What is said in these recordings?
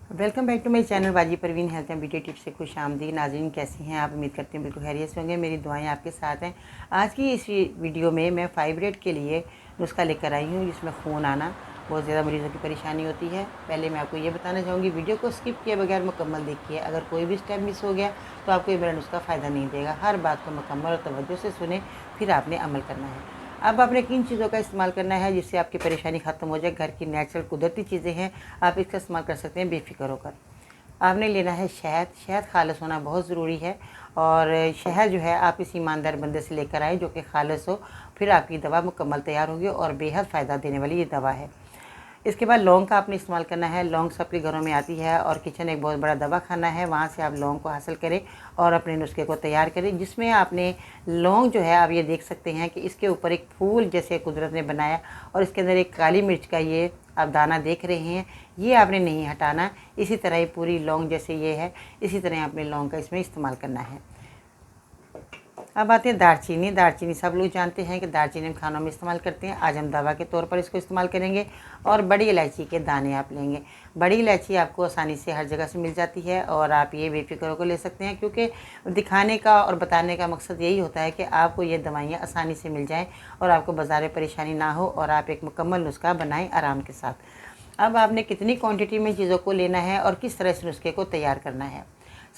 Welcome back to my channel Baji Parveen health and beauty tips से खुश आमदीद। नाज़रीन, कैसी हैं आप? उम्मीद करती हूँ बिल्कुल खैरियत से होंगे। मेरी दुआएं आपके साथ हैं। आज की इस वीडियो में मैं फाइब्रेट के लिए नुस्खा लेकर आई हूँ, जिसमें खून आना बहुत ज़्यादा मरीज़ों की परेशानी होती है। पहले मैं आपको ये बताना चाहूँगी, वीडियो को स्किप किए बगैर मुकम्मल देखिए। अगर कोई भी स्टेप मिस हो गया तो आपको ये मेरा नुस्खा फ़ायदा नहीं देगा। हर बात को मुकम्मल और तवज्जो से सुने, फिर आपने अमल करना है। अब आपने किन चीज़ों का इस्तेमाल करना है जिससे आपकी परेशानी ख़त्म हो जाए। घर की नेचुरल कुदरती चीज़ें हैं, आप इसका इस्तेमाल कर सकते हैं बेफिक्र होकर। आपने लेना है शहद। शहद खालिस होना बहुत ज़रूरी है, और शहद जो है आप इस ईमानदार बंदे से लेकर आए जो कि खालिस हो, फिर आपकी दवा मुकम्मल तैयार होगी और बेहद फ़ायदा देने वाली ये दवा है। इसके बाद लौंग का आपने इस्तेमाल करना है। लौंग सबके घरों में आती है और किचन एक बहुत बड़ा दवा खाना है, वहाँ से आप लौंग को हासिल करें और अपने नुस्खे को तैयार करें। जिसमें आपने लौंग जो है, आप ये देख सकते हैं कि इसके ऊपर एक फूल जैसे कुदरत ने बनाया, और इसके अंदर एक काली मिर्च का ये आप दाना देख रहे हैं, ये आपने नहीं हटाना। इसी तरह ये पूरी लौंग जैसे ये है, इसी तरह आपने लौंग का इसमें इस्तेमाल करना है। अब आते हैं दालचीनी। दालचीनी सब लोग जानते हैं कि दालचीनी हम खानों में इस्तेमाल करते हैं। आज हम दवा के तौर पर इसको इस्तेमाल करेंगे। और बड़ी इलायची के दाने आप लेंगे। बड़ी इलायची आपको आसानी से हर जगह से मिल जाती है और आप ये बेफिक्र होकर ले सकते हैं, क्योंकि दिखाने का और बताने का मकसद यही होता है कि आपको ये दवाइयाँ आसानी से मिल जाएँ और आपको बाज़ार में परेशानी ना हो और आप एक मुकम्मल नुस्खा बनाएँ आराम के साथ। अब आपने कितनी क्वांटिटी में चीज़ों को लेना है और किस तरह से नुस्खे को तैयार करना है।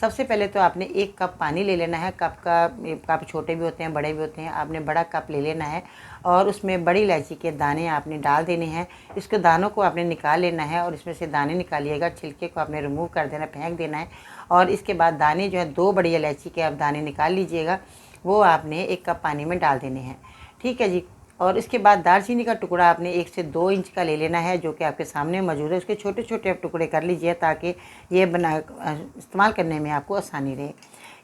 सबसे पहले तो आपने 1 कप पानी ले लेना है। कप छोटे भी होते हैं, बड़े भी होते हैं। आपने बड़ा कप ले लेना है और उसमें बड़ी इलायची के दाने आपने डाल देने हैं। इसके दानों को आपने निकाल लेना है और इसमें से दाने निकालिएगा, छिलके को आपने रिमूव कर देना, फेंक देना है। और इसके बाद दाने जो है, 2 बड़ी इलायची के आप दाने निकाल लीजिएगा, वो आपने 1 कप पानी में डाल देने हैं। ठीक है जी। और इसके बाद दालचीनी का टुकड़ा आपने 1 से 2 इंच का ले लेना है, जो कि आपके सामने मौजूद है। उसके छोटे छोटे आप टुकड़े कर लीजिए ताकि ये इस्तेमाल करने में आपको आसानी रहे।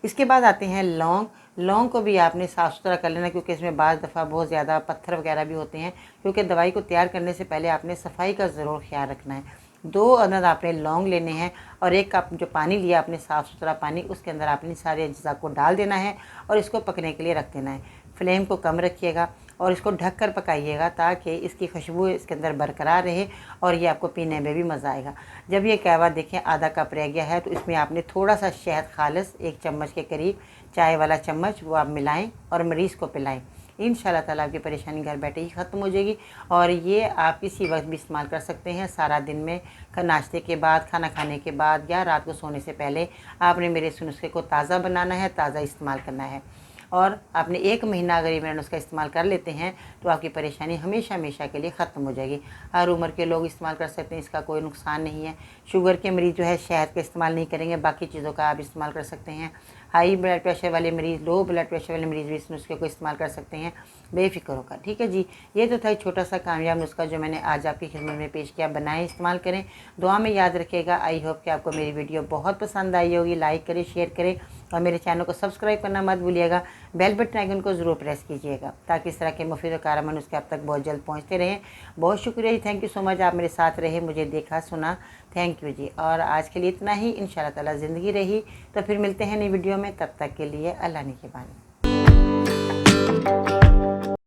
इसके बाद आते हैं लौंग। लौंग को भी आपने साफ़ सुथरा कर लेना, क्योंकि इसमें बाज़ दफ़ा बहुत ज़्यादा पत्थर वगैरह भी होते हैं। क्योंकि दवाई को तैयार करने से पहले आपने सफाई का ज़रूर ख्याल रखना है। 2 अदद आपने लौंग लेने हैं और 1 कप जो पानी लिया आपने, साफ़ सुथरा पानी, उसके अंदर आपने सारे अज्जा को डाल देना है और इसको पकने के लिए रख देना है। फ्लेम को कम रखिएगा और इसको ढककर पकाइएगा ताकि इसकी खुशबू इसके अंदर बरकरार रहे और ये आपको पीने में भी मज़ा आएगा। जब ये कहवा देखें आधा कप रह गया है, तो इसमें आपने थोड़ा सा शहद खालिस 1 चम्मच के करीब, चाय वाला चम्मच, वो आप मिलाएं और मरीज़ को पिलाएं। इंशाल्लाह ताला आपकी परेशानी घर बैठे ही ख़त्म हो जाएगी। और ये आप किसी वक्त भी इस्तेमाल कर सकते हैं, सारा दिन में, नाश्ते के बाद, खाना खाने के बाद, या रात को सोने से पहले। आपने मेरे इस नुस्खे को ताज़ा बनाना है, ताज़ा इस्तेमाल करना है। और आपने 1 महीना अगर ये मेरा नुस्खा इस्तेमाल कर लेते हैं तो आपकी परेशानी हमेशा हमेशा के लिए ख़त्म हो जाएगी। हर उम्र के लोग इस्तेमाल कर सकते हैं, इसका कोई नुकसान नहीं है। शुगर के मरीज़ जो है शहद का इस्तेमाल नहीं करेंगे, बाकी चीज़ों का आप इस्तेमाल कर सकते हैं। हाई ब्लड प्रेशर वाले मरीज़, लो ब्लड प्रेशर वाले मरीज़ भी इस नुस्खे को इस्तेमाल कर सकते हैं बेफिक्र होकर। ठीक है जी। ये तो था एक छोटा सा कामयाब नुस्खा जो मैंने आज आपकी खिदमत में पेश किया। बनाएं, इस्तेमाल करें, दुआ में याद रखिएगा। आई होप कि आपको मेरी वीडियो बहुत पसंद आई होगी। लाइक करें, शेयर करें और मेरे चैनल को सब्सक्राइब करना मत भूलिएगा। बेल बटन आइकन को ज़रूर प्रेस कीजिएगा ताकि इस तरह के मुफीद और कारगर नुस्खे आप तक बहुत जल्द पहुँचते रहें। बहुत शुक्रिया जी, थैंक यू सो मच। आप मेरे साथ रहे, मुझे देखा सुना, थैंक यू जी। और आज के लिए इतना ही। इंशाल्लाह ताला ज़िंदगी रही तो फिर मिलते हैं नई वीडियो में। तब तक के लिए अल्लाह निगहबान।